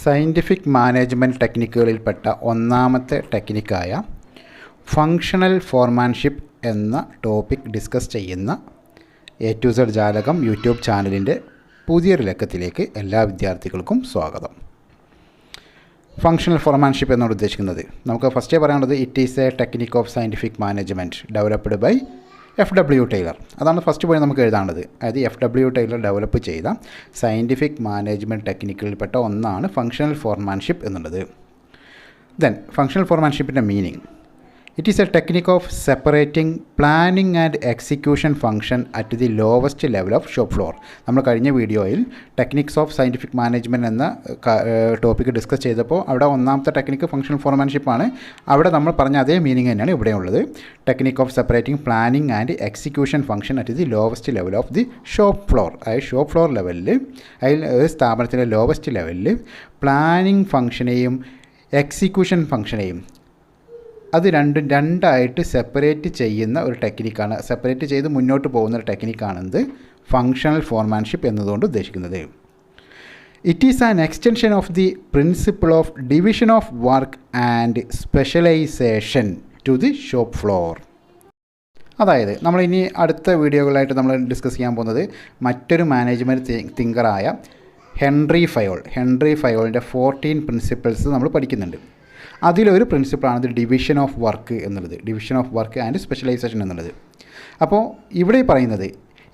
Scientific മാനേജ്മെൻറ്റ് ടെക്നിക്കുകളിൽപ്പെട്ട ഒന്നാമത്തെ ടെക്നിക്കായ functional foremanship എന്ന ടോപ്പിക് ഡിസ്കസ് ചെയ്യുന്ന എ ടു സെഡ് ജാലകം യൂട്യൂബ് ചാനലിൻ്റെ പുതിയൊരു ലക്കത്തിലേക്ക് എല്ലാ വിദ്യാർത്ഥികൾക്കും സ്വാഗതം. ഫങ്ഷണൽ ഫോർമാൻഷിപ്പ് എന്നാണ് ഉദ്ദേശിക്കുന്നത്. നമുക്ക് ഫസ്റ്റേ പറയാനുള്ളത് it is a technique of scientific management developed by FW Taylor. അതാണ് ഫസ്റ്റ് പോയി നമുക്ക് എഴുതാനുള്ളത്. അതായത് FW ടൈലർ ഡെവലപ്പ് ചെയ്ത സയൻറ്റിഫിക് മാനേജ്മെൻറ്റ് ടെക്നിക്കുകളിൽപ്പെട്ട ഒന്നാണ് ഫങ്ഷണൽ ഫോർമാൻഷിപ്പ് എന്നുള്ളത്. ദെൻ ഫങ്ഷണൽ ഫോർമാൻഷിപ്പിൻ്റെ meaning: it is a technique of separating planning and execution function at the lowest level of shop floor. നമ്മൾ കഴിഞ്ഞ വീഡിയോയിൽ ടെക്നിക്സ് ഓഫ് സയൻറ്റിഫിക് മാനേജ്മെൻറ്റ് എന്ന ടോപ്പിക്ക് ഡിസ്കസ് ചെയ്തപ്പോൾ അവിടെ ഒന്നാമത്തെ ടെക്നിക്ക് ഫങ്ഷണൽ ഫോർമാൻഷിപ്പാണ്. അവിടെ നമ്മൾ പറഞ്ഞ അതേ മീനിങ് തന്നെയാണ് ഇവിടെയുള്ളത്. Technique of separating planning and execution function at the lowest level of the shop floor. അതായത് ഷോപ്പ് ഫ്ലോർ ലെവലിൽ, അതിൽ ഒരു സ്ഥാപനത്തിൻ്റെ ലോവസ്റ്റ് ലെവലിൽ പ്ലാനിംഗ് ഫംഗ്ഷനെയും എക്സിക്യൂഷൻ ഫംഗ്ഷനെയും അത് രണ്ടായിട്ട് സെപ്പറേറ്റ് ചെയ്യുന്ന ഒരു ടെക്നിക്കാണ്, സെപ്പറേറ്റ് ചെയ്ത് മുന്നോട്ട് പോകുന്ന ഒരു ടെക്നിക്കാണെന്ത് ഫങ്ഷണൽ ഫോർമാൻഷിപ്പ് എന്നതുകൊണ്ട് ഉദ്ദേശിക്കുന്നത്. It is an extension of the principle of division of work and specialisation to the shop floor. അതായത് നമ്മളിനി അടുത്ത വീഡിയോകളായിട്ട് നമ്മൾ ഡിസ്കസ് ചെയ്യാൻ പോകുന്നത് മറ്റൊരു മാനേജ്മെൻറ്റ് തിങ്കറായ ഹെൻറി ഫയോളിൻ്റെ 14 പ്രിൻസിപ്പിൾസ് നമ്മൾ പഠിക്കുന്നുണ്ട്. അതിലൊരു പ്രിൻസിപ്പിളാണ് ഡിവിഷൻ ഓഫ് വർക്ക് എന്നുള്ളത്, division of work and specialisation എന്നുള്ളത്. അപ്പോൾ ഇവിടെ പറയുന്നത്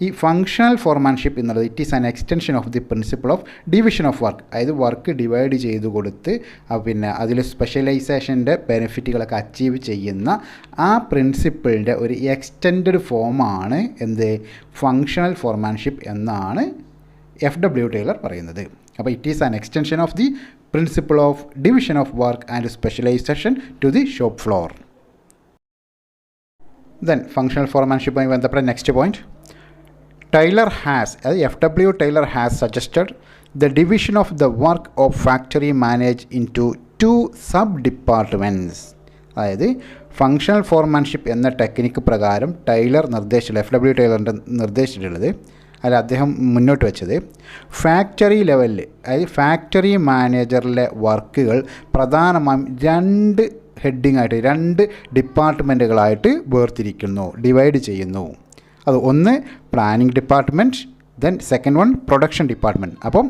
ഈ ഫങ്ഷണൽ ഫോർമാൻഷിപ്പ് എന്നുള്ളത് it is an extension of the principle of division of work. അതായത് വർക്ക് ഡിവൈഡ് ചെയ്ത് കൊടുത്ത് പിന്നെ അതിൽ സ്പെഷ്യലൈസേഷൻ്റെ ബെനിഫിറ്റുകളൊക്കെ അച്ചീവ് ചെയ്യുന്ന ആ പ്രിൻസിപ്പിളിൻ്റെ ഒരു എക്സ്റ്റൻഡഡ് ഫോമാണ് എന്ത് ഫങ്ഷണൽ ഫോർമാൻഷിപ്പ് എന്നാണ് FW ടൈലർ പറയുന്നത്. അപ്പോൾ it is an extension of the principle of division of work and specialisation to the shop floor. Then functional ഫോർമാൻഷിപ്പുമായി ബന്ധപ്പെട്ട നെക്സ്റ്റ് പോയിൻറ്റ്: ടൈലർ ഹാസ്, അതായത് FW Taylor has suggested the division of the work of factory manage in to 2 sub departments. അതായത് functional foremanship എന്ന technique പ്രകാരം Taylor FW ടൈലറിൻ്റെ നിർദ്ദേശിച്ചിട്ടുള്ളത്, അല്ല അദ്ദേഹം മുന്നോട്ട് വെച്ചത്, ഫാക്ടറി ലെവലിൽ, അതായത് ഫാക്ടറി മാനേജറിലെ വർക്കുകൾ പ്രധാനമായും 2 ഹെഡിങ്ങായിട്ട് 2 ഡിപ്പാർട്ട്മെൻറ്റുകളായിട്ട് വേർതിരിക്കുന്നു, ഡിവൈഡ് ചെയ്യുന്നു. അത് ഒന്ന് planning department, then second one production department. അപ്പം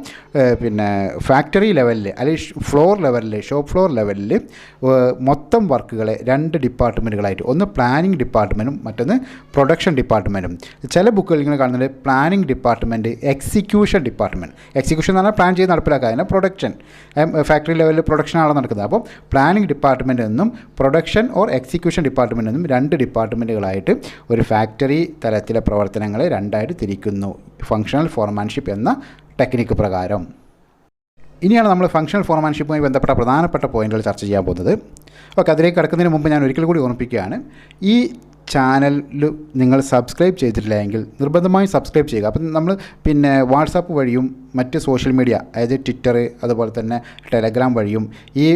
പിന്നെ ഫാക്ടറി ലെവലിൽ അല്ലെങ്കിൽ ഫ്ലോർ ലെവലിൽ, ഷോപ്പ് ഫ്ലോർ ലെവലിൽ മൊത്തം വർക്കുകളെ 2 ഡിപ്പാർട്ട്മെൻറ്റുകളായിട്ട്, ഒന്ന് പ്ലാനിംഗ് ഡിപ്പാർട്ട്മെൻറ്റും മറ്റൊന്ന് പ്രൊഡക്ഷൻ ഡിപ്പാർട്ട്മെൻറ്റും. ചില ബുക്കുകൾ ഇങ്ങനെ കാണുന്നത് planning department, execution department. Execution എന്ന് പറഞ്ഞാൽ പ്ലാൻ ചെയ്ത് നടപ്പിലാക്കുക, അതിനെ പ്രൊഡക്ഷൻ, ഫാക്ടറി ലെവലിൽ പ്രൊഡക്ഷനാണ് നടക്കുന്നത്. അപ്പം പ്ലാനിംഗ് ഡിപ്പാർട്ട്മെൻറ്റ് എന്നും പ്രൊഡക്ഷൻ ഓർ എക്സിക്യൂഷൻ ഡിപ്പാർട്ട്മെൻറ്റ് എന്നും 2 ഡിപ്പാർട്ട്മെൻറ്റുകളായിട്ട് ഒരു ഫാക്ടറി തലത്തിലെ പ്രവർത്തനങ്ങളെ 2ആയിട്ട് തിരിക്കുന്നു ഫങ്ഷണൽ ഫോർമാൻഷിപ്പ് എന്ന ടെക്നിക്ക് പ്രകാരം. ഇനിയാണ് നമ്മൾ ഫങ്ഷണൽ ഫോർമാൻഷിപ്പുമായി ബന്ധപ്പെട്ട പ്രധാനപ്പെട്ട പോയിന്റുകൾ ചർച്ച ചെയ്യാൻ പോകുന്നത്. ഓക്കെ, അതിലേക്ക് കടക്കുന്നതിന് മുമ്പ് ഞാൻ ഒരിക്കൽ കൂടി ഓർമ്മിപ്പിക്കുകയാണ്, ഈ ചാനലിൽ നിങ്ങൾ സബ്സ്ക്രൈബ് ചെയ്തിട്ടില്ല എങ്കിൽ നിർബന്ധമായും സബ്സ്ക്രൈബ് ചെയ്യുക. അപ്പം നമ്മൾ പിന്നെ വാട്സാപ്പ് വഴിയും മറ്റ് സോഷ്യൽ മീഡിയ, അതായത് ട്വിറ്റർ, അതുപോലെ തന്നെ ടെലഗ്രാം വഴിയും ഈ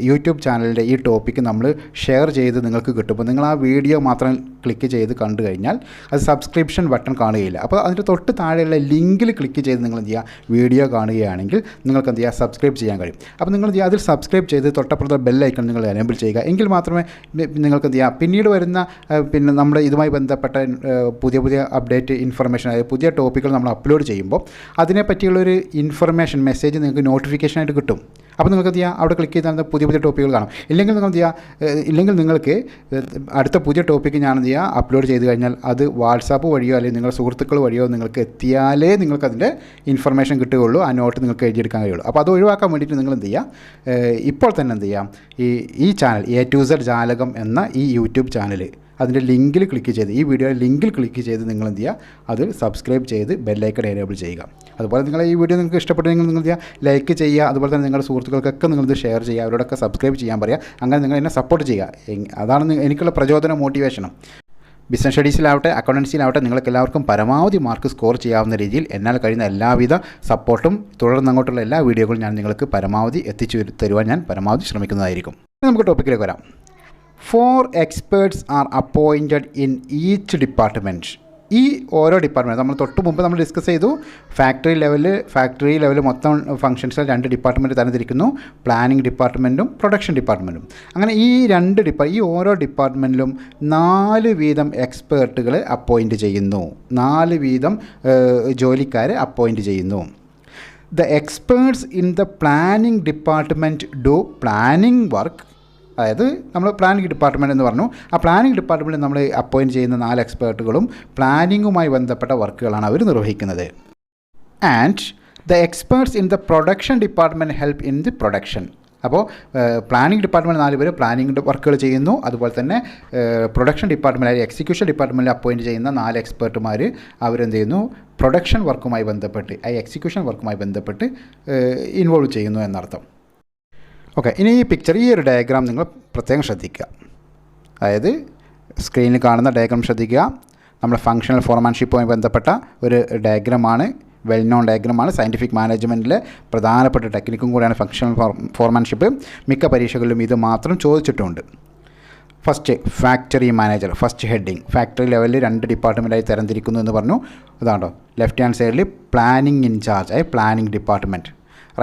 യൂട്യൂബ് ചാനലിൻ്റെ ഈ ടോപ്പിക്ക് നമ്മൾ ഷെയർ ചെയ്ത് നിങ്ങൾക്ക് കിട്ടുമ്പോൾ നിങ്ങൾ ആ വീഡിയോ മാത്രം ക്ലിക്ക് ചെയ്ത് കണ്ടു കഴിഞ്ഞാൽ അത് സബ്സ്ക്രിപ്ഷൻ ബട്ടൺ കാണുകയില്ല. അപ്പോൾ അതിൻ്റെ തൊട്ട് താഴെയുള്ള ലിങ്കിൽ ക്ലിക്ക് ചെയ്ത് നിങ്ങൾ എന്ത് ചെയ്യുക, വീഡിയോ കാണുകയാണെങ്കിൽ നിങ്ങൾക്ക് എന്ത് ചെയ്യുക, സബ്സ്ക്രൈബ് ചെയ്യാൻ കഴിയും. അപ്പോൾ നിങ്ങൾ എന്ത് ചെയ്യുക, അതിൽ സബ്സ്ക്രൈബ് ചെയ്ത് തൊട്ടപ്പുറത്തെ ബെല്ലൈക്കൺ നിങ്ങൾ എനേബിൾ ചെയ്യുക. എങ്കിൽ മാത്രമേ നിങ്ങൾക്ക് എന്ത് ചെയ്യുക, പിന്നീട് വരുന്ന പിന്നെ നമ്മുടെ ഇതുമായി ബന്ധപ്പെട്ട പുതിയ അപ്ഡേറ്റ് ഇൻഫർമേഷൻ, അതായത് പുതിയ ടോപ്പിക്കുകൾ നമ്മൾ അപ്ലോഡ് ചെയ്യുമ്പോൾ അതിനെപ്പറ്റിയുള്ളൊരു ഇൻഫർമേഷൻ മെസ്സേജ് നിങ്ങൾക്ക് നോട്ടിഫിക്കേഷനായിട്ട് കിട്ടും. അപ്പോൾ നിങ്ങൾക്ക് എന്ത് ചെയ്യുക, അവിടെ ക്ലിക്ക് ചെയ്താൽ പുതിയ ടോപ്പിക്കുകൾ കാണും. ഇല്ലെങ്കിൽ നിങ്ങൾ എന്ത് ചെയ്യുക, ഇല്ലെങ്കിൽ നിങ്ങൾക്ക് അടുത്ത പുതിയ ടോപ്പിക്ക് ഞാൻ എന്ത് ചെയ്യുക, അപ്ലോഡ് ചെയ്ത് കഴിഞ്ഞാൽ അത് വാട്സാപ്പ് വഴിയോ അല്ലെങ്കിൽ നിങ്ങളുടെ സുഹൃത്തുക്കൾ വഴിയോ നിങ്ങൾക്ക് എത്തിയാലേ നിങ്ങൾക്കതിൻ്റെ ഇൻഫർമേഷൻ കിട്ടുകയുള്ളൂ, ആ നോട്ട് നിങ്ങൾക്ക് എഴുതിയെടുക്കാൻ കഴിയുള്ളൂ. അപ്പോൾ അത് ഒഴിവാക്കാൻ വേണ്ടിയിട്ട് നിങ്ങൾ എന്ത് ചെയ്യുക, ഇപ്പോൾ തന്നെ എന്ത് ചെയ്യാം, ഈ ചാനൽ A to Z ജാലകം എന്ന ഈ യൂട്യൂബ് ചാനൽ, അതിൻ്റെ ലിങ്കിൽ ക്ലിക്ക് ചെയ്ത്, ഈ വീഡിയോയുടെ ലിങ്കിൽ ക്ലിക്ക് ചെയ്ത് നിങ്ങൾ എന്ത് ചെയ്യുക, അത് സബ്സ്ക്രൈബ് ചെയ്ത് ബെല്ലൈക്കൺ എനേബിൾ ചെയ്യുക. അതുപോലെ നിങ്ങൾ ഈ വീഡിയോ നിങ്ങൾക്ക് ഇഷ്ടപ്പെട്ടെങ്കിൽ നിങ്ങൾ എന്ത് ചെയ്യുക, ലൈക്ക് ചെയ്യുക. അതുപോലെ തന്നെ നിങ്ങളുടെ സുഹൃത്തുക്കൾക്കൊക്കെ നിങ്ങളിത് ഷെയർ ചെയ്യുക, അവരോടൊക്കെ സബ്സ്ക്രൈബ് ചെയ്യാൻ പറയുക. അങ്ങനെ നിങ്ങൾ എന്നെ സപ്പോർട്ട് ചെയ്യുക. അതാണ് എനിക്കുള്ള പ്രചോദനം, മോട്ടിവേഷനും. ബിസിനസ് സ്റ്റഡീസിലാവട്ടെ അക്കൗണ്ടൻസിയിലാവട്ടെ നിങ്ങൾക്ക് എല്ലാവർക്കും പരമാവധി മാർക്ക് സ്കോർ ചെയ്യാവുന്ന രീതിയിൽ എന്നാൽ കഴിയുന്ന എല്ലാവിധ സപ്പോർട്ടും തുടർന്നങ്ങോട്ടുള്ള എല്ലാ വീഡിയോകളും ഞാൻ നിങ്ങൾക്ക് പരമാവധി എത്തിച്ചു തരുവാൻ ഞാൻ പരമാവധി ശ്രമിക്കുന്നതായിരിക്കും. നമുക്ക് ടോപ്പിക്കിലേക്ക് വരാം. 4 experts are appointed in each department ഈ ഓരോ ഡിപ്പാർട്ട്മെൻറ്റ് നമ്മൾ തൊട്ട് മുമ്പ് നമ്മൾ ഡിസ്കസ് ചെയ്തു, ഫാക്ടറി ലെവൽ മൊത്തം ഫംഗ്ഷൻസിൽ 2 ഡിപ്പാർട്ട്മെൻറ്റ് തരംതിരിക്കുന്നു, പ്ലാനിംഗ് ഡിപ്പാർട്ട്മെൻറ്റും പ്രൊഡക്ഷൻ ഡിപ്പാർട്ട്മെൻറ്റും. അങ്ങനെ ഈ ഈ ഓരോ ഡിപ്പാർട്ട്മെൻറ്റിലും 4 വീതം എക്സ്പേർട്ടുകൾ അപ്പോയിൻറ്റ് ചെയ്യുന്നു, 4 വീതം ജോലിക്കാരെ അപ്പോയിൻറ്റ് ചെയ്യുന്നു. The experts in the planning department do planning work. അതായത് നമ്മൾ പ്ലാനിംഗ് ഡിപ്പാർട്ട്മെൻറ്റ് എന്ന് പറഞ്ഞു. ആ പ്ലാനിംഗ് ഡിപ്പാർട്ട്മെൻറ്റിൽ നമ്മൾ അപ്പോയിൻറ്റ് ചെയ്യുന്ന 4 എക്സ്പേർട്ടുകളും പ്ലാനിങ്ങുമായി ബന്ധപ്പെട്ട വർക്കുകളാണ് അവർ നിർവഹിക്കുന്നത്. And the experts in the production department help in the production. അപ്പോൾ പ്ലാനിംഗ് ഡിപ്പാർട്ട്മെൻറ്റ് 4 പേര് പ്ലാനിംഗ് വർക്കുകൾ ചെയ്യുന്നു. അതുപോലെ തന്നെ പ്രൊഡക്ഷൻ ഡിപ്പാർട്ട്മെൻറ്റ് എക്സിക്യൂഷൻ ഡിപ്പാർട്ട്മെൻറ്റിൽ അപ്പോയിൻറ്റ് ചെയ്യുന്ന 4 എക്സ്പേർട്ടുമാർ അവരെന്ത് ചെയ്യുന്നു, പ്രൊഡക്ഷൻ വർക്കുമായി ബന്ധപ്പെട്ട് എക്സിക്യൂഷൻ വർക്കുമായി ബന്ധപ്പെട്ട് ഇൻവോൾവ് ചെയ്യുന്നു എന്നർത്ഥം. ഓക്കെ, ഇനി ഈ പിക്ചർ, ഈ ഒരു ഡയഗ്രാം നിങ്ങൾ പ്രത്യേകം ശ്രദ്ധിക്കുക. അതായത് സ്ക്രീനിൽ കാണുന്ന ഡയഗ്രാം ശ്രദ്ധിക്കുക. നമ്മുടെ ഫങ്ഷണൽ ഫോർമാൻഷിപ്പുമായി ബന്ധപ്പെട്ട ഒരു ഡയഗ്രമാണ്, വെൽ നോൺ ഡയഗ്രമാണ്. സയൻറ്റിഫിക് മാനേജ്മെൻറ്റിലെ പ്രധാനപ്പെട്ട ടെക്നിക്കും കൂടിയാണ് ഫങ്ഷണൽ ഫോർമാൻഷിപ്പ്. മിക്ക പരീക്ഷകളിലും ഇത് മാത്രം ചോദിച്ചിട്ടുണ്ട്. First factory manager, first heading factory ലെവലിൽ 2 ഡിപ്പാർട്ട്മെൻറ്റായി തരംതിരിക്കുന്നു എന്ന് പറഞ്ഞു. ഇതാണോ ലെഫ്റ്റ് ഹാൻഡ് സൈഡിൽ planning incharge planning department,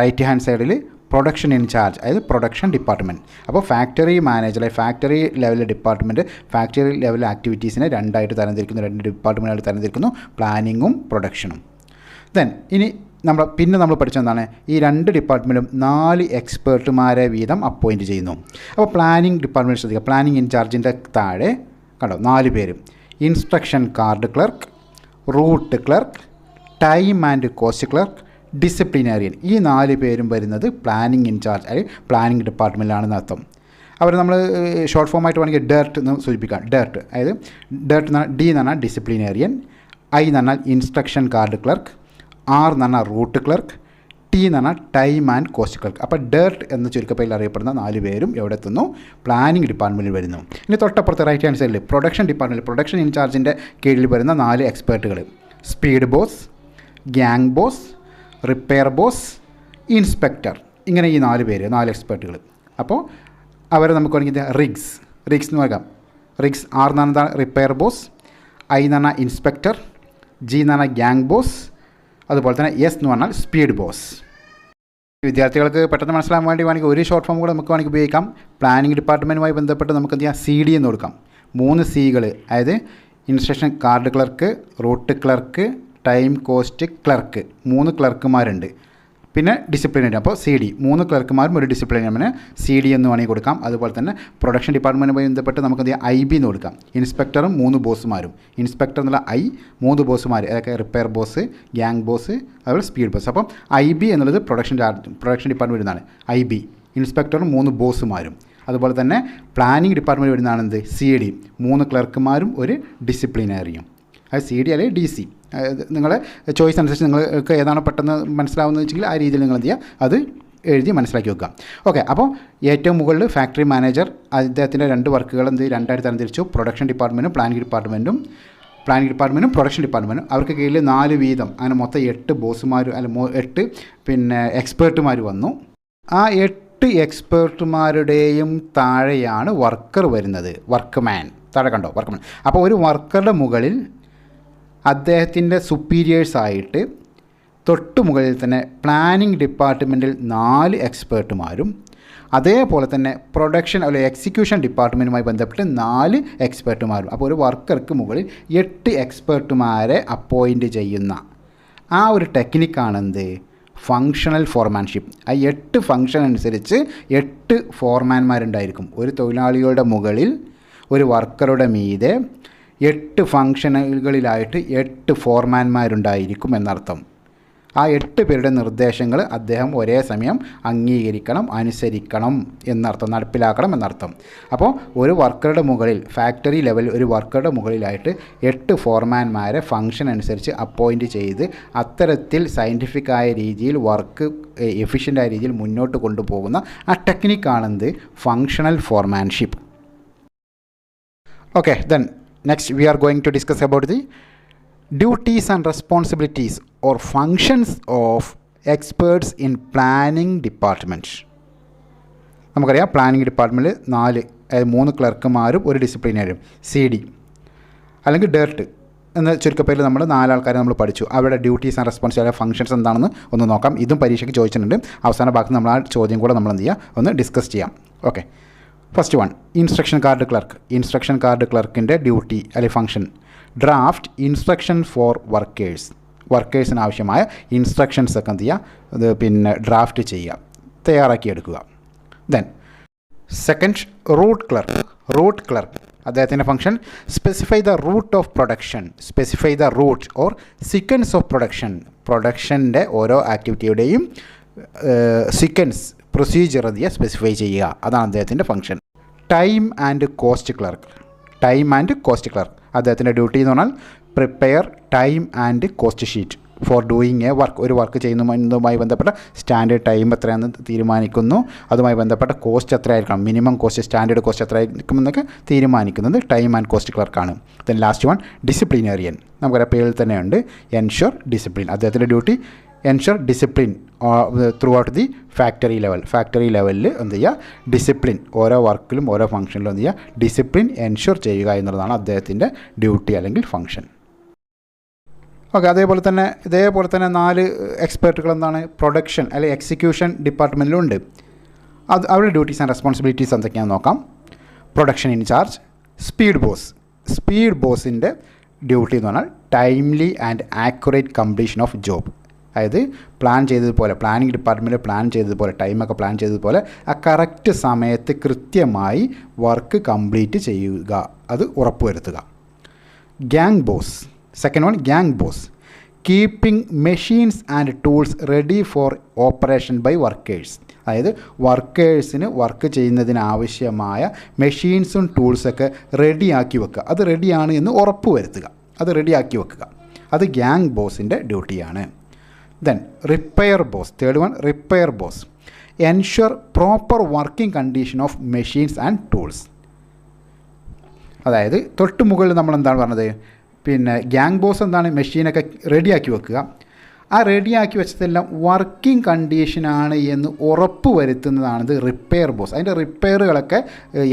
right hand സൈഡിൽ പ്രൊഡക്ഷൻ ഇൻചാർജ് അതായത് പ്രൊഡക്ഷൻ ഡിപ്പാർട്ട്മെൻറ്റ്. അപ്പോൾ factory manager factory level department factory level ആക്ടിവിറ്റീസിനെ 2ആയിട്ട് തരംതിരിക്കുന്നു, 2 ഡിപ്പാർട്ട്മെൻറ്റായിട്ട് തരംതിരിക്കുന്നു, പ്ലാനിങ്ങും പ്രൊഡക്ഷനും. ദെൻ ഇനി നമ്മൾ പഠിച്ച എന്താണ്, ഈ 2 ഡിപ്പാർട്ട്മെൻറ്റിലും 4 എക്സ്പേർട്ടുമാരെ വീതം അപ്പോയിൻറ്റ് ചെയ്യുന്നു. അപ്പോൾ പ്ലാനിംഗ് ഡിപ്പാർട്ട്മെൻറ്റ് ശ്രദ്ധിക്കുക, പ്ലാനിംഗ് ഇൻചാർജിൻ്റെ താഴെ കണ്ടോ 4 പേരും, instruction card clerk, route clerk, time and cost clerk, disciplinarian. ഈ 4 പേരും വരുന്നത് പ്ലാനിംഗ് ഇൻചാർജ് അല്ലെങ്കിൽ പ്ലാനിംഗ് ഡിപ്പാർട്ട്മെൻറ്റിലാണെന്ന് അർത്ഥം. അവർ നമ്മൾ ഷോർട്ട് ഫോമായിട്ട് വേണമെങ്കിൽ ഡേർട്ട് എന്ന് സൂചിപ്പിക്കാം. ഡേർട്ട് എന്ന് പറഞ്ഞാൽ ഡി എന്ന് പറഞ്ഞാൽ ഡിസിപ്ലിനേറിയൻ, ഐ എന്ന് പറഞ്ഞാൽ ഇൻസ്ട്രക്ഷൻ കാർഡ് ക്ലർക്ക്, ആർ എന്ന് പറഞ്ഞാൽ റൂട്ട് ക്ലർക്ക്, ടി എന്ന് പറഞ്ഞാൽ ടൈം ആൻഡ് കോസ്റ്റ് ക്ലർക്ക്. അപ്പോൾ ഡേർട്ട് എന്ന ചുരുക്കപ്പേരിൽ അറിയപ്പെടുന്ന 4 പേരും എവിടെ എത്തുന്നു, പ്ലാനിംഗ് ഡിപ്പാർട്ട്മെൻറ്റിൽ വരുന്നു. ഇനി തൊട്ടപ്പുറത്ത് റൈറ്റ് ഹാൻഡ് സൈഡിൽ പ്രൊഡക്ഷൻ ഡിപ്പാർട്ട്മെൻറ്റിൽ പ്രൊഡക്ഷൻ ഇൻചാർജിൻ്റെ കീഴിൽ വരുന്ന 4 എക്സ്പേർട്ടുകൾ, speed boss, gang boss, repair boss, inspector. ഇങ്ങനെ ഈ 4 പേര് 4 എക്സ്പേർട്ടുകൾ. അപ്പോൾ അവരെ നമുക്ക് വേണമെങ്കിൽ റിഗ്സ് എന്ന് പറയാം. റിഗ്സ് ആർ എന്ന് പറഞ്ഞാൽ റിപ്പയർ ബോസ്, ഐ എന്ന് പറഞ്ഞാൽ ഇൻസ്പെക്ടർ, ജി എന്ന് പറഞ്ഞാൽ ഗ്യാങ് ബോസ്, അതുപോലെ തന്നെ എസ് എന്ന് പറഞ്ഞാൽ സ്പീഡ് ബോസ്. വിദ്യാർത്ഥികൾക്ക് പെട്ടെന്ന് മനസ്സിലാകാൻ വേണമെങ്കിൽ ഒരു ഷോർട്ട് ഫോം കൂടെ നമുക്ക് വേണമെങ്കിൽ ഉപയോഗിക്കാം. പ്ലാനിംഗ് ഡിപ്പാർട്ട്മെൻറ്റുമായി ബന്ധപ്പെട്ട് നമുക്ക് എന്ത് ചെയ്യാം, CD എന്ന് കൊടുക്കാം. 3 Cകൾ, അതായത് instruction card clerk, route clerk, time cost clerk, 3 ക്ലർക്കുമാരുണ്ട്. പിന്നെ ഡിസിപ്ലിനറി, അപ്പോൾ CD 3 ക്ലർക്കുമാരും ഒരു ഡിസിപ്ലിനറിന് CD എന്ന് വേണമെങ്കിൽ കൊടുക്കാം. അതുപോലെ തന്നെ പ്രൊഡക്ഷൻ ഡിപ്പാർട്ട്മെൻറ്റുമായി ബന്ധപ്പെട്ട് നമുക്ക് എന്ത് ചെയ്യാം, IB എന്ന് കൊടുക്കാം. ഇൻസ്പെക്ടറും 3 ബോസുമാരും, ഇൻസ്പെക്ടർ എന്നുള്ള I, 3 ബോസുമാർ, അതൊക്കെ റിപ്പയർ ബോസ്, ഗ്യാങ് ബോസ്, അതുപോലെ സ്പീഡ് ബോസ്. അപ്പം IB എന്നുള്ളത് പ്രൊഡക്ഷൻ ഡിപ്പാർട്ട്മെൻറ്റ് വരുന്നതാണ് IB. ഇൻസ്പെക്ടറും 3 ബോസുമാരും. അതുപോലെ തന്നെ പ്ലാനിംഗ് ഡിപ്പാർട്ട്മെൻറ്റ് വരുന്നതാണ് എന്ത്, CD 3 ക്ലർക്കുമാരും ഒരു ഡിസിപ്ലിനറിയും. അത് CD അല്ലെങ്കിൽ DC, നിങ്ങളെ ചോയ്സ് അനുസരിച്ച് നിങ്ങൾക്ക് ഏതാണോ പെട്ടെന്ന് മനസ്സിലാവുന്നത് വെച്ചെങ്കിൽ ആ രീതിയിൽ നിങ്ങൾ എന്ത് ചെയ്യുക, അത് എഴുതി മനസ്സിലാക്കി വെക്കുക. ഓക്കെ, അപ്പോൾ ഏറ്റവും മുകളിൽ ഫാക്ടറി മാനേജർ, അദ്ദേഹത്തിൻ്റെ 2 വർക്കുകൾ എന്ത് 2ആയിട്ട് തരംതിരിച്ചു. പ്രൊഡക്ഷൻ ഡിപ്പാർട്ട്മെൻറ്റും പ്ലാനിംഗ് ഡിപ്പാർട്ട്മെൻറ്റും പ്രൊഡക്ഷൻ ഡിപ്പാർട്ട്മെൻറ്റും അവർക്ക് കീഴിൽ 4 വീതം, അങ്ങനെ മൊത്തം 8 ബോസുമാർ 8 എക്സ്പേർട്ടുമാർ വന്നു. ആ 8 എക്സ്പേർട്ടുമാരുടെയും താഴെയാണ് വർക്കർ വരുന്നത്, വർക്ക്മാൻ. താഴെ കണ്ടോ, വർക്ക്മാൻ. അപ്പോൾ ഒരു വർക്കറുടെ മുകളിൽ അദ്ദേഹത്തിൻ്റെ സുപ്പീരിയേഴ്സായിട്ട് തൊട്ട് മുകളിൽ തന്നെ പ്ലാനിംഗ് ഡിപ്പാർട്ട്മെൻറ്റിൽ 4 എക്സ്പേർട്ടുമാരും, അതേപോലെ തന്നെ പ്രൊഡക്ഷൻ അല്ലെങ്കിൽ എക്സിക്യൂഷൻ ഡിപ്പാർട്ട്മെൻറ്റുമായി ബന്ധപ്പെട്ട് 4 എക്സ്പേർട്ടുമാരും. അപ്പോൾ ഒരു വർക്കർക്ക് മുകളിൽ 8 എക്സ്പേർട്ടുമാരെ അപ്പോയിൻറ്റ് ചെയ്യുന്ന ആ ഒരു ടെക്നിക്കാണെന്ത്, ഫങ്ഷണൽ ഫോർമാൻഷിപ്പ്. ആ 8 ഫങ്ഷൻ അനുസരിച്ച് 8 ഫോർമാൻമാരുണ്ടായിരിക്കും. ഒരു തൊഴിലാളികളുടെ മുകളിൽ ഒരു വർക്കറുടെ മീതെ 8 ഫങ്ഷനുകളിലായിട്ട് 8 ഫോർമാൻമാരുണ്ടായിരിക്കും എന്നർത്ഥം. ആ 8 പേരുടെ നിർദ്ദേശങ്ങൾ അദ്ദേഹം ഒരേ സമയം അംഗീകരിക്കണം, അനുസരിക്കണം എന്നർത്ഥം, നടപ്പിലാക്കണം എന്നർത്ഥം. അപ്പോൾ ഒരു വർക്കറുടെ മുകളിൽ, ഫാക്ടറി ലെവൽ ഒരു വർക്കറുടെ മുകളിലായിട്ട് 8 ഫോർമാൻമാരെ ഫങ്ഷൻ അനുസരിച്ച് അപ്പോയിൻറ്റ് ചെയ്ത് അത്തരത്തിൽ സയൻറ്റിഫിക്കായ രീതിയിൽ വർക്ക് എഫിഷ്യൻ്റായ രീതിയിൽ മുന്നോട്ട് കൊണ്ടുപോകുന്ന ആ ടെക്നിക്കാണെന്ത്, functional foremanship. Okay, then next we are going to discuss about the duties and responsibilities or functions of experts in planning department. നമുക്കറിയാം പ്ലാനിംഗ് ഡിപ്പാർട്ട്മെൻറ്റിൽ 3 ക്ലർക്കുമാരും ഒരു ഡിസിപ്ലിനറിയും, CD അല്ലെങ്കിൽ ഡേർട്ട് എന്ന ചുരുക്കപ്പേരിൽ നമ്മൾ 4 ആൾക്കാരെ നമ്മൾ പഠിച്ചു. അവരുടെ ഡ്യൂട്ടീസ് ആൻഡ് റെസ്പോൺസിബിലിറ്റി ഫംഗ്ഷൻസ് എന്താണെന്ന് ഒന്ന് നോക്കാം. ഇതും പരീക്ഷയ്ക്ക് ചോദിച്ചിട്ടുണ്ട്. അവസാന ഭാഗത്ത് നമ്മൾ ആ ചോദ്യം കൂടെ നമ്മൾ എന്ത് ചെയ്യുക, ഒന്ന് ഡിസ്കസ് ചെയ്യാം. Okay, first one, instruction card clerk. Instruction card ക്ലർക്കിൻ്റെ ഡ്യൂട്ടി അല്ലെങ്കിൽ function, draft instruction for workers. വർക്കേഴ്സിന് ആവശ്യമായ ഇൻസ്ട്രക്ഷൻസ് ഒക്കെ എന്ത് ചെയ്യുക, അത് പിന്നെ ഡ്രാഫ്റ്റ് ചെയ്യുക, തയ്യാറാക്കിയെടുക്കുക. Then second, route clerk. Route clerk അദ്ദേഹത്തിൻ്റെ function, specify the route of production. Specify the route or sequence of production. പ്രൊഡക്ഷൻ്റെ ഓരോ ആക്ടിവിറ്റിയുടെയും സീക്വൻസ്, പ്രൊസീജിയർ എന്ത് ചെയ്യുക, സ്പെസിഫൈ ചെയ്യുക. അതാണ് അദ്ദേഹത്തിൻ്റെ function. Time and cost clerk. Time and cost clerk അദ്ദേഹത്തിൻ്റെ ഡ്യൂട്ടി എന്ന് പറഞ്ഞാൽ prepare time and cost sheet for doing a work. ഒരു വർക്ക് ചെയ്യുന്നതുമായി ബന്ധപ്പെട്ട സ്റ്റാൻഡേർഡ് ടൈം എത്രയാണെന്ന് തീരുമാനിക്കുന്നു, അതുമായി ബന്ധപ്പെട്ട കോസ്റ്റ് എത്രയായിരിക്കണം, മിനിമം കോസ്റ്റ്, സ്റ്റാൻഡേർഡ് കോസ്റ്റ് എത്രയായിരിക്കും എന്നൊക്കെ തീരുമാനിക്കുന്നത് ടൈം ആൻഡ് കോസ്റ്റ് ക്ലർക്കാണ്. Then last one, disciplinarian. നമുക്കറിയാം പേരിൽ തന്നെയുണ്ട്, എൻഷുർ ഡിസിപ്ലിൻ. അദ്ദേഹത്തിൻ്റെ duty ensure discipline throughout the factory level. Factory ലെവലിൽ എന്ത് ചെയ്യുക, ഡിസിപ്ലിൻ, ഓരോ വർക്കിലും ഓരോ ഫംഗ്ഷനിലും എന്ത് ചെയ്യുക, ഡിസിപ്ലിൻ എൻഷുർ ചെയ്യുക എന്നുള്ളതാണ് അദ്ദേഹത്തിൻ്റെ ഡ്യൂട്ടി അല്ലെങ്കിൽ ഫംഗ്ഷൻ. ഓക്കെ, ഇതേപോലെ തന്നെ 4 എക്സ്പേർട്ടുകൾ എന്താണ്, പ്രൊഡക്ഷൻ അല്ലെങ്കിൽ എക്സിക്യൂഷൻ ഡിപ്പാർട്ട്മെൻറ്റിലുണ്ട്. അവരുടെ ഡ്യൂട്ടീസ് ആൻഡ് റെസ്പോൺസിബിലിറ്റീസ് എന്തൊക്കെയാണെന്ന് നോക്കാം. Production incharge, speed boss. Speed ബോസിൻ്റെ ഡ്യൂട്ടി എന്ന് പറഞ്ഞാൽ timely and accurate completion of job. അതായത് പ്ലാൻ ചെയ്തതുപോലെ, പ്ലാനിങ് ഡിപ്പാർട്ട്മെൻറ്റ് പ്ലാൻ ചെയ്തതുപോലെ, ടൈമൊക്കെ പ്ലാൻ ചെയ്തതുപോലെ ആ കറക്റ്റ് സമയത്ത് കൃത്യമായി വർക്ക് കംപ്ലീറ്റ് ചെയ്യുക, അത് ഉറപ്പുവരുത്തുക. Gang boss. Second one, gang boss, keeping machines and tools ready for operation by workers. അതായത് വർക്കേഴ്സിന് വർക്ക് ചെയ്യുന്നതിനാവശ്യമായ മെഷീൻസും ടൂൾസൊക്കെ റെഡിയാക്കി വെക്കുക, അത് റെഡിയാണ് എന്ന് ഉറപ്പ് വരുത്തുക, അത് റെഡിയാക്കി വെക്കുക. അത് ഗ്യാങ് ബോസിൻ്റെ ഡ്യൂട്ടിയാണ്. Then repair boss. Third one, repair boss, ensure proper working condition of machines and tools. അതായത് തൊട്ട് മുകളിൽ നമ്മൾ എന്താണ് പറഞ്ഞത്, പിന്നെ ഗ്യാങ് ബോസ് എന്താണ്, മെഷീനൊക്കെ റെഡിയാക്കി വെക്കുക. ആ റെഡിയാക്കി വെച്ചതെല്ലാം വർക്കിംഗ് കണ്ടീഷനാണ് എന്ന് ഉറപ്പ് വരുത്തുന്നതാണിത് റിപ്പയർ ബോസ്. അതിൻ്റെ റിപ്പയറുകളൊക്കെ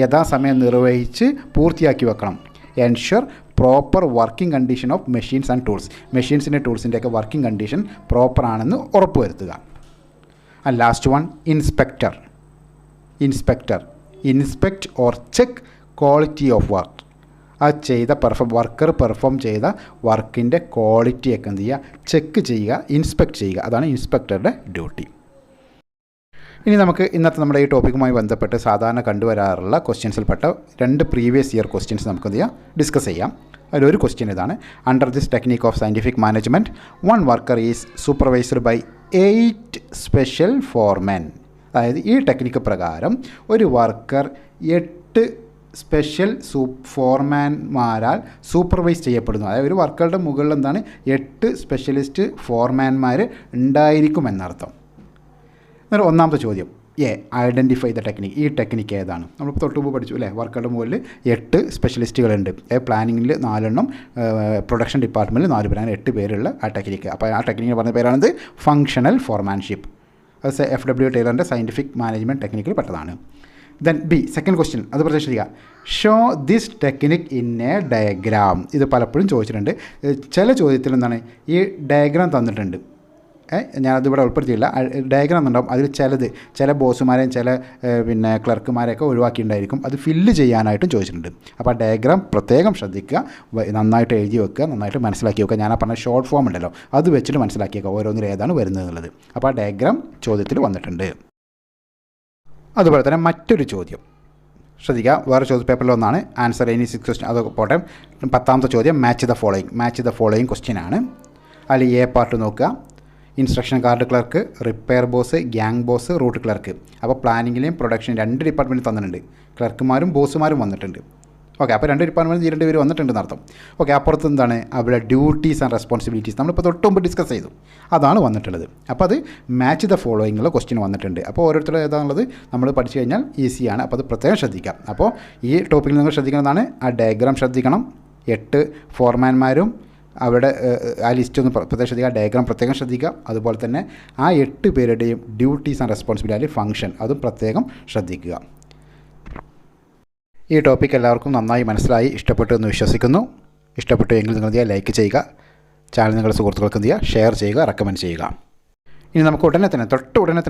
യഥാസമയം നിർവഹിച്ച് പൂർത്തിയാക്കി വെക്കണം. Ensure proper working condition of machines and tools. മെഷീൻസിൻ്റെ ടൂൾസിൻ്റെയൊക്കെ വർക്കിംഗ് കണ്ടീഷൻ പ്രോപ്പറാണെന്ന് ഉറപ്പ് വരുത്തുക. And last one, inspector. Inspect or check quality of work. ആ ചെയ്ത വർക്കർ പെർഫോം ചെയ്ത വർക്കിൻ്റെ ക്വാളിറ്റിയൊക്കെ എന്ത് ചെയ്യുക, ചെക്ക് ചെയ്യുക, ഇൻസ്പെക്ട് ചെയ്യുക. അതാണ് ഇൻസ്പെക്ടറുടെ ഡ്യൂട്ടി. ഇനി നമുക്ക് ഇന്നത്തെ നമ്മുടെ ഈ ടോപ്പിക്കുമായി ബന്ധപ്പെട്ട് സാധാരണ കണ്ടുവരാറുള്ള ക്വസ്റ്റ്യൻസിൽപ്പെട്ട 2 പ്രീവിയസ് ഇയർ ക്വസ്റ്റ്യൻസ് നമുക്ക് എന്ത് ചെയ്യാം, ഡിസ്കസ് ചെയ്യാം. അതിലൊരു ക്വസ്റ്റ്യൻ ഇതാണ്, under this technique of scientific management 1 worker is supervised by 8 special foremen. അതായത് ഈ ടെക്നിക്ക് പ്രകാരം ഒരു വർക്കർ 8 സ്പെഷ്യൽ ഫോർമാൻമാരാൽ സൂപ്പർവൈസ് ചെയ്യപ്പെടുന്നു. അതായത് ഒരു വർക്കറുടെ മുകളിൽ എന്താണ് 8 സ്പെഷ്യലിസ്റ്റ് ഫോർമാൻമാർ ഉണ്ടായിരിക്കുമെന്നർത്ഥം. എന്നാൽ ഒന്നാമത്തെ ചോദ്യം, ഐഡൻറ്റിഫൈ ദ ടെക്നിക്ക്. ഈ ടെക്നിക്ക് ഏതാണ്? നമ്മളിപ്പോൾ തൊട്ടുമുമ്പ് പഠിച്ചു അല്ലേ, വർക്കറുടെ മുകളിൽ 8 സ്പെഷ്യലിസ്റ്റുകളുണ്ട്. പ്ലാനിങ്ങിൽ 4 എണ്ണം, പ്രൊഡക്ഷൻ ഡിപ്പാർട്ട്മെൻറ്റിൽ 4 പേരാണ്, 8 പേരുള്ള ആ ടെക്നിക്ക്. അപ്പോൾ ആ ടെക്നിക്ക് പറഞ്ഞ പേരാണിത് ഫങ്ഷണൽ ഫോർമാൻഷിപ്പ്. അത് FW ടൈലറിൻ്റെ സയൻറ്റിഫിക് മാനേജ്മെൻറ്റ് ടെക്നിക്കിൽ പെട്ടതാണ്. ദെൻ ബി, സെക്കൻഡ് ക്വസ്റ്റ്യൻ, അത് പ്രദർശിക്കുക, show this technique in a diagram. ഇത് പലപ്പോഴും ചോദിച്ചിട്ടുണ്ട്. ചില ചോദ്യത്തിൽ എന്താണ്, ഈ ഡയഗ്രാം തന്നിട്ടുണ്ട്, ഞാനതിവിടെ ഉൾപ്പെടുത്തിയില്ല. ഡയഗ്രാം ഉണ്ടാവും, അതിൽ ചില ബോസുമാരെയും ചില പിന്നെ ക്ലർക്കുമാരെയൊക്കെ ഒഴിവാക്കിയിട്ടുണ്ടായിരിക്കും. അത് ഫില്ല് ചെയ്യാനായിട്ടും ചോദിച്ചിട്ടുണ്ട്. അപ്പോൾ ആ ഡയഗ്രാം പ്രത്യേകം ശ്രദ്ധിക്കുക, നന്നായിട്ട് എഴുതി വെക്കുക, നന്നായിട്ട് മനസ്സിലാക്കി വെക്കുക. ഞാൻ ആ പറഞ്ഞ ഷോർട്ട് ഫോം ഉണ്ടല്ലോ, അത് വെച്ചിട്ട് മനസ്സിലാക്കി വെക്കുക ഓരോന്നിലും ഏതാണ് വരുന്നത് എന്നുള്ളത്. അപ്പോൾ ആ ഡയഗ്രാം ചോദ്യത്തിൽ വന്നിട്ടുണ്ട്. അതുപോലെ തന്നെ മറ്റൊരു ചോദ്യം ശ്രദ്ധിക്കുക, വേറെ ചോദ്യ പേപ്പറിൽ ഒന്നാണ്, ആൻസർ എനി 6 ക്വസ്റ്റ്യൻ. അത് പോട്ടെ, 10ാമത്തെ ചോദ്യം മാച്ച് ദ ഫോളോയിങ് ക്വസ്റ്റ്യൻ ആണ്. അതിൽ എ പാർട്ട് നോക്കുക, instruction card clerk, repair boss, gang boss, route clerk. അപ്പോൾ പ്ലാനിങ്ങിലെയും പ്രൊഡക്ഷൻ 2 ഡിപ്പാർട്ട്മെൻറ്റ് തന്നിട്ടുണ്ട്, ക്ലർക്കുമാരും ബോസുമാരും വന്നിട്ടുണ്ട്. ഓക്കെ, അപ്പോൾ 2 ഡിപ്പാർട്ട്മെൻറ്റ് 2 പേര് വന്നിട്ടുണ്ടെന്ന് അർത്ഥം. ഓക്കെ, അപ്പുറത്ത് എന്താണ്, അവിടെ ഡ്യൂട്ടീസ് ആൻഡ് റെസ്പോൺസിബിലിറ്റീസ് നമ്മളിപ്പോൾ തൊട്ടുമുമ്പ് ഡിസ്കസ് ചെയ്തു, അതാണ് വന്നിട്ടുള്ളത്. അപ്പോൾ അത് മാച്ച് ദ ഫോളോയിങ് ഉള്ള ക്വസ്റ്റ്യൻ വന്നിട്ടുണ്ട്. അപ്പോൾ ഓരോരുത്തരും ഏതാണുള്ളത് നമ്മൾ പഠിച്ചു കഴിഞ്ഞാൽ ഈസിയാണ്. അപ്പോൾ അത് പ്രത്യേകം ശ്രദ്ധിക്കാം. അപ്പോൾ ഈ ടോപ്പിക്കിൽ നിങ്ങൾ ശ്രദ്ധിക്കുന്നതാണ്, ആ ഡയഗ്രാം ശ്രദ്ധിക്കണം, 8 ഫോർമാൻമാരും അവിടെ ആ ലിസ്റ്റ് ഒന്ന് പ്രത്യേകം ശ്രദ്ധിക്കുക, ഡയഗ്രാം പ്രത്യേകം ശ്രദ്ധിക്കുക. അതുപോലെ തന്നെ ആ 8 പേരുടെയും ഡ്യൂട്ടീസ് ആൻഡ് റെസ്പോൺസിബിലിറ്റി അല്ലെങ്കിൽ ഫംഗ്ഷൻ അതും പ്രത്യേകം ശ്രദ്ധിക്കുക. ഈ ടോപ്പിക്ക് എല്ലാവർക്കും നന്നായി മനസ്സിലായി, ഇഷ്ടപ്പെട്ടു എന്ന് വിശ്വസിക്കുന്നു. ഇഷ്ടപ്പെട്ടു എങ്കിൽ നിങ്ങൾ എന്ത് ചെയ്യുക, ലൈക്ക് ചെയ്യുക. ചാനൽ നിങ്ങളുടെ സുഹൃത്തുക്കൾക്ക് എന്ത് ചെയ്യുക, ഷെയർ ചെയ്യുക, റെക്കമെൻഡ് ചെയ്യുക. ഇനി നമുക്ക് ഉടനെ തന്നെ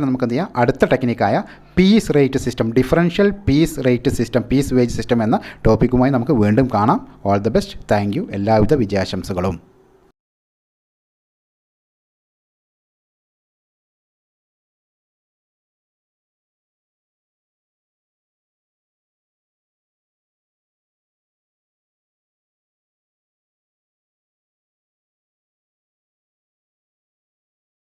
നമുക്ക് എന്ത് ചെയ്യാം, അടുത്ത ടെക്നിക്കായ piece rate system, differential piece rate system, piece wage system എന്ന ടോപ്പിക്കുമായി നമുക്ക് വീണ്ടും കാണാം. All the best. Thank you. എല്ലാവിധ വിജയാശംസകളും.